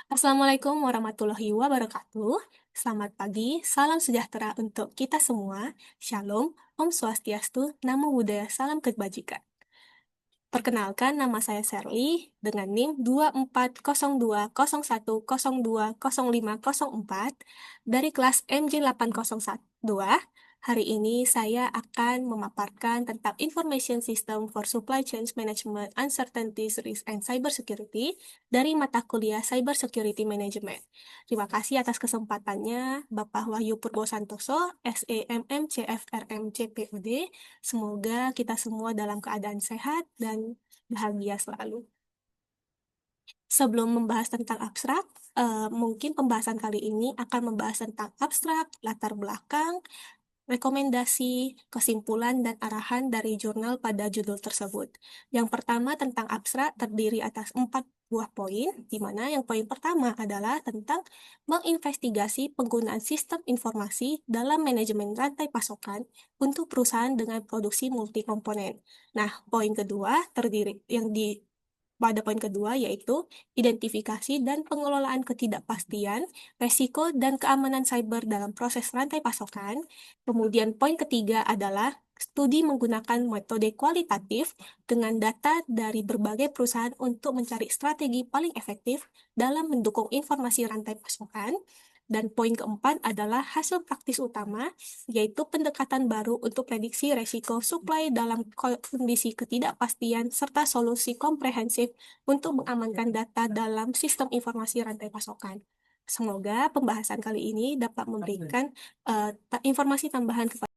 Assalamualaikum warahmatullahi wabarakatuh. Selamat pagi, salam sejahtera untuk kita semua. Shalom, Om Swastiastu, Namo Buddhaya, salam kebajikan. Perkenalkan, nama saya Sherly dengan NIM 240201020504 dari kelas MJ802. Hari ini saya akan memaparkan tentang Information System for Supply Chain Management, Uncertainties, Risk, and Cybersecurity dari mata kuliah Cybersecurity Management. Terima kasih atas kesempatannya, Bapak Wahyu Purbosantoso, SEMM CFRM CPUD. Semoga kita semua dalam keadaan sehat dan bahagia selalu. Sebelum membahas tentang abstrak, mungkin pembahasan kali ini akan membahas tentang abstrak, latar belakang, rekomendasi, kesimpulan, dan arahan dari jurnal pada judul tersebut. Yang pertama tentang abstrak terdiri atas 4 buah poin, di mana yang poin pertama adalah tentang menginvestigasi penggunaan sistem informasi dalam manajemen rantai pasokan untuk perusahaan dengan produksi multi-komponen. Nah, poin kedua terdiri yang di pada poin kedua yaitu identifikasi dan pengelolaan ketidakpastian, resiko, dan keamanan cyber dalam proses rantai pasokan. Kemudian poin ketiga adalah studi menggunakan metode kualitatif dengan data dari berbagai perusahaan untuk mencari strategi paling efektif dalam mendukung informasi rantai pasokan. Dan poin keempat adalah hasil praktis utama, yaitu pendekatan baru untuk prediksi resiko supply dalam kondisi ketidakpastian serta solusi komprehensif untuk mengamankan data dalam sistem informasi rantai pasokan. Semoga pembahasan kali ini dapat memberikan informasi tambahan kepada.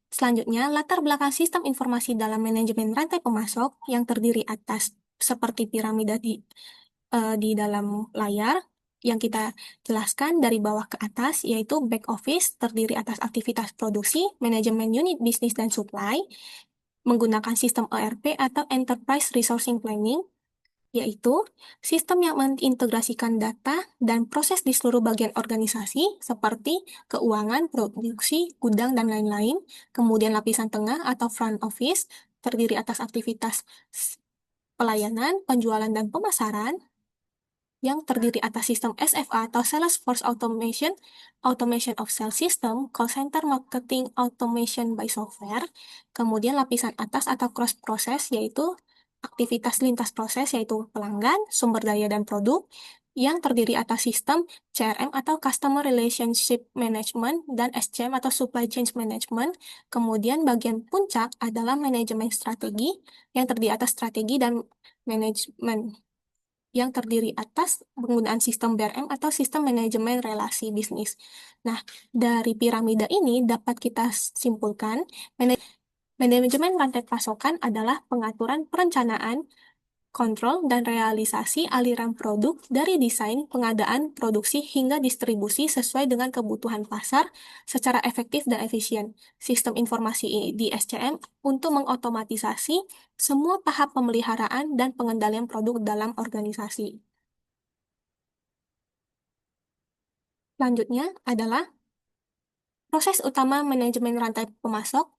Selanjutnya, latar belakang sistem informasi dalam manajemen rantai pemasok yang terdiri atas seperti piramida di dalam layar yang kita jelaskan dari bawah ke atas, yaitu back office terdiri atas aktivitas produksi, manajemen unit bisnis dan supply, menggunakan sistem ERP atau Enterprise Resourcing Planning, yaitu sistem yang mengintegrasikan data dan proses di seluruh bagian organisasi seperti keuangan, produksi, gudang, dan lain-lain. Kemudian lapisan tengah atau front office terdiri atas aktivitas pelayanan, penjualan, dan pemasaran yang terdiri atas sistem SFA atau Salesforce Automation, Automation of Sales System, Call Center Marketing Automation by Software. Kemudian lapisan atas atau cross process yaitu aktivitas lintas proses yaitu pelanggan, sumber daya, dan produk yang terdiri atas sistem CRM atau Customer Relationship Management dan SCM atau Supply Chain Management. Kemudian bagian puncak adalah manajemen strategi yang terdiri atas strategi dan manajemen yang terdiri atas penggunaan sistem BRM atau sistem manajemen relasi bisnis. Nah, dari piramida ini dapat kita simpulkan, manajemen rantai pasokan adalah pengaturan perencanaan, kontrol, dan realisasi aliran produk dari desain, pengadaan, produksi, hingga distribusi sesuai dengan kebutuhan pasar secara efektif dan efisien. Sistem informasi di SCM untuk mengotomatisasi semua tahap pemeliharaan dan pengendalian produk dalam organisasi. Selanjutnya adalah proses utama manajemen rantai pemasok.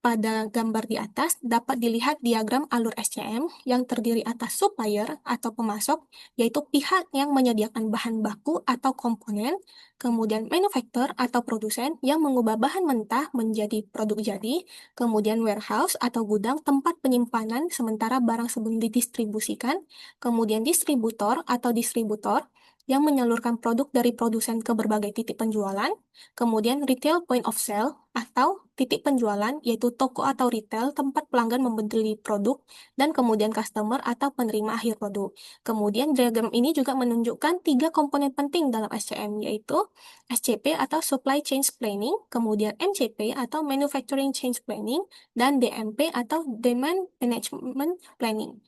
Pada gambar di atas dapat dilihat diagram alur SCM yang terdiri atas supplier atau pemasok, yaitu pihak yang menyediakan bahan baku atau komponen, kemudian manufacturer atau produsen yang mengubah bahan mentah menjadi produk jadi, kemudian warehouse atau gudang tempat penyimpanan sementara barang sebelum didistribusikan, kemudian distributor atau distributor yang menyalurkan produk dari produsen ke berbagai titik penjualan, kemudian retail point of sale atau titik penjualan yaitu toko atau retail tempat pelanggan membeli produk, dan kemudian customer atau penerima akhir produk. Kemudian diagram ini juga menunjukkan 3 komponen penting dalam SCM yaitu SCP atau Supply Chain Planning, kemudian MCP atau Manufacturing Chain Planning, dan DMP atau Demand Management Planning.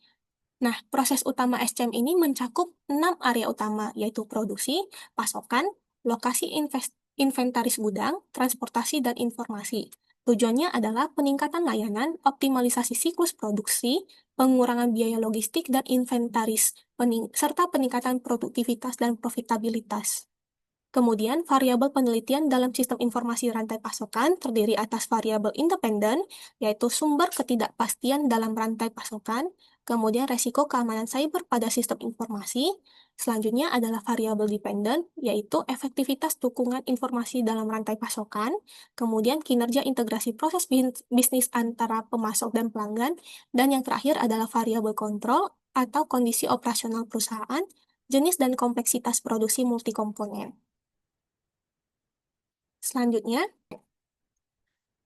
Nah, proses utama SCM ini mencakup 6 area utama, yaitu produksi, pasokan, lokasi inventaris gudang, transportasi, dan informasi. Tujuannya adalah peningkatan layanan, optimalisasi siklus produksi, pengurangan biaya logistik dan inventaris, serta peningkatan produktivitas dan profitabilitas. Kemudian, variabel penelitian dalam sistem informasi rantai pasokan terdiri atas variabel independen, yaitu sumber ketidakpastian dalam rantai pasokan, kemudian resiko keamanan cyber pada sistem informasi. Selanjutnya adalah variabel dependen, yaitu efektivitas dukungan informasi dalam rantai pasokan, kemudian kinerja integrasi proses bisnis antara pemasok dan pelanggan, dan yang terakhir adalah variabel kontrol atau kondisi operasional perusahaan, jenis dan kompleksitas produksi multikomponen. Selanjutnya,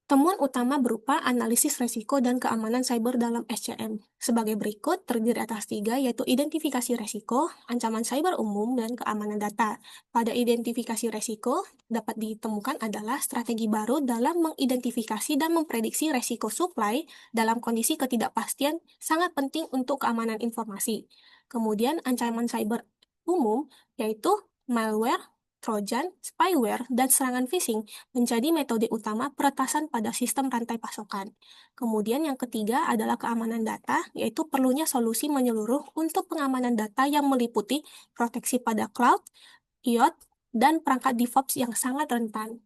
temuan utama berupa analisis resiko dan keamanan cyber dalam SCM. Sebagai berikut, terdiri atas 3, yaitu identifikasi resiko, ancaman cyber umum, dan keamanan data. Pada identifikasi resiko, dapat ditemukan adalah strategi baru dalam mengidentifikasi dan memprediksi resiko supply dalam kondisi ketidakpastian sangat penting untuk keamanan informasi. Kemudian, ancaman cyber umum, yaitu malware, trojan, spyware, dan serangan phishing menjadi metode utama peretasan pada sistem rantai pasokan. Kemudian yang ketiga adalah keamanan data, yaitu perlunya solusi menyeluruh untuk pengamanan data yang meliputi proteksi pada cloud, IoT, dan perangkat DevOps yang sangat rentan.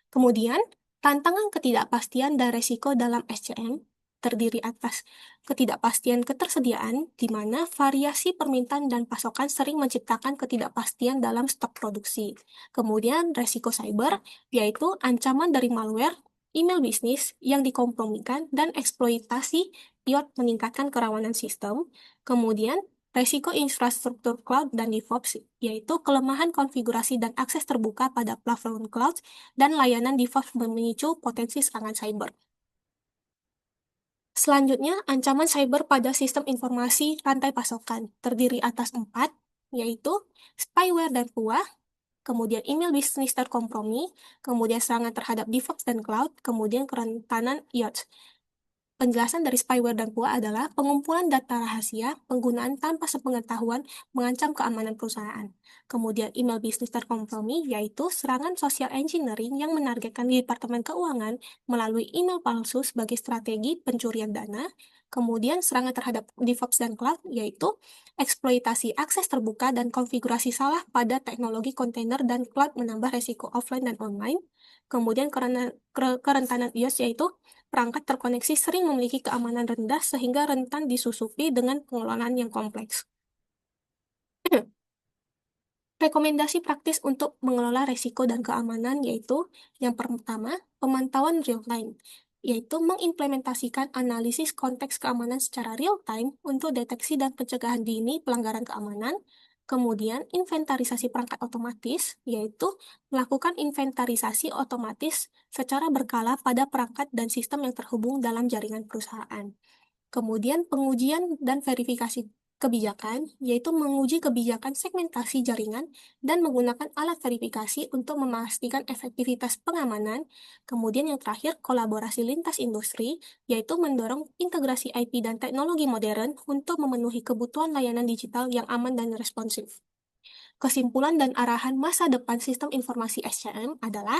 Kemudian, tantangan ketidakpastian dan resiko dalam SCM terdiri atas ketidakpastian ketersediaan, di mana variasi permintaan dan pasokan sering menciptakan ketidakpastian dalam stok produksi. Kemudian, resiko cyber, yaitu ancaman dari malware, email bisnis yang dikompromikan, dan eksploitasi IoT meningkatkan kerawanan sistem. Kemudian, resiko infrastruktur cloud dan DevOps, yaitu kelemahan konfigurasi dan akses terbuka pada platform cloud dan layanan DevOps memicu potensi serangan cyber. Selanjutnya, ancaman cyber pada sistem informasi rantai pasokan terdiri atas 4, yaitu spyware dan PUA, kemudian email bisnis terkompromi, kemudian serangan terhadap DevOps dan cloud, kemudian kerentanan IoT. Penjelasan dari spyware dan PUA adalah pengumpulan data rahasia, penggunaan tanpa sepengetahuan mengancam keamanan perusahaan. Kemudian email bisnis terkompromi, yaitu serangan social engineering yang menargetkan Departemen Keuangan melalui email palsu sebagai strategi pencurian dana. Kemudian serangan terhadap DevOps dan cloud, yaitu eksploitasi akses terbuka dan konfigurasi salah pada teknologi kontainer dan cloud menambah resiko offline dan online. Kemudian kerentanan iOS, yaitu perangkat terkoneksi sering memiliki keamanan rendah sehingga rentan disusupi dengan pengelolaan yang kompleks. Rekomendasi praktis untuk mengelola risiko dan keamanan yaitu yang pertama, pemantauan real-time, yaitu mengimplementasikan analisis konteks keamanan secara real-time untuk deteksi dan pencegahan dini pelanggaran keamanan. Kemudian, inventarisasi perangkat otomatis, yaitu melakukan inventarisasi otomatis secara berkala pada perangkat dan sistem yang terhubung dalam jaringan perusahaan. Kemudian pengujian dan verifikasi kebijakan, yaitu menguji kebijakan segmentasi jaringan dan menggunakan alat verifikasi untuk memastikan efektivitas pengamanan. Kemudian yang terakhir, kolaborasi lintas industri, yaitu mendorong integrasi IP dan teknologi modern untuk memenuhi kebutuhan layanan digital yang aman dan responsif. Kesimpulan dan arahan masa depan sistem informasi SCM adalah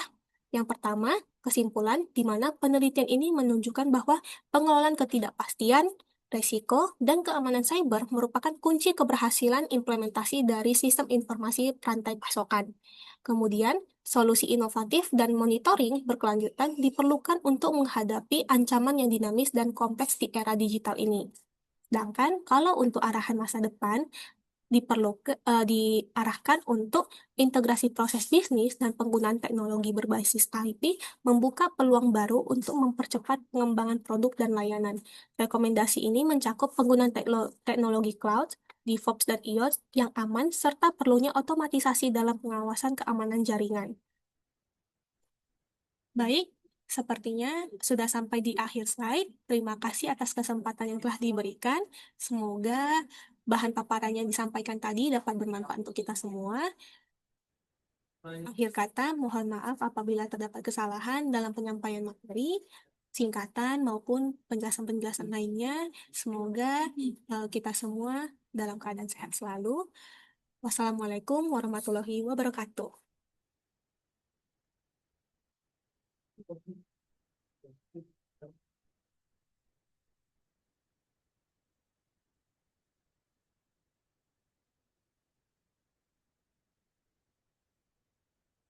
yang pertama, kesimpulan di mana penelitian ini menunjukkan bahwa pengelolaan ketidakpastian, resiko, dan keamanan cyber merupakan kunci keberhasilan implementasi dari sistem informasi rantai pasokan. Kemudian, solusi inovatif dan monitoring berkelanjutan diperlukan untuk menghadapi ancaman yang dinamis dan kompleks di era digital ini. Sedangkan kalau untuk arahan masa depan, diarahkan untuk integrasi proses bisnis dan penggunaan teknologi berbasis IP membuka peluang baru untuk mempercepat pengembangan produk dan layanan. Rekomendasi ini mencakup penggunaan teknologi cloud, DevOps dan IoT yang aman, serta perlunya otomatisasi dalam pengawasan keamanan jaringan. Baik, sepertinya sudah sampai di akhir slide. Terima kasih atas kesempatan yang telah diberikan. Semoga bahan paparan yang disampaikan tadi dapat bermanfaat untuk kita semua. Akhir kata, mohon maaf apabila terdapat kesalahan dalam penyampaian materi, singkatan maupun penjelasan-penjelasan lainnya. Semoga kita semua dalam keadaan sehat selalu. Wassalamualaikum warahmatullahi wabarakatuh.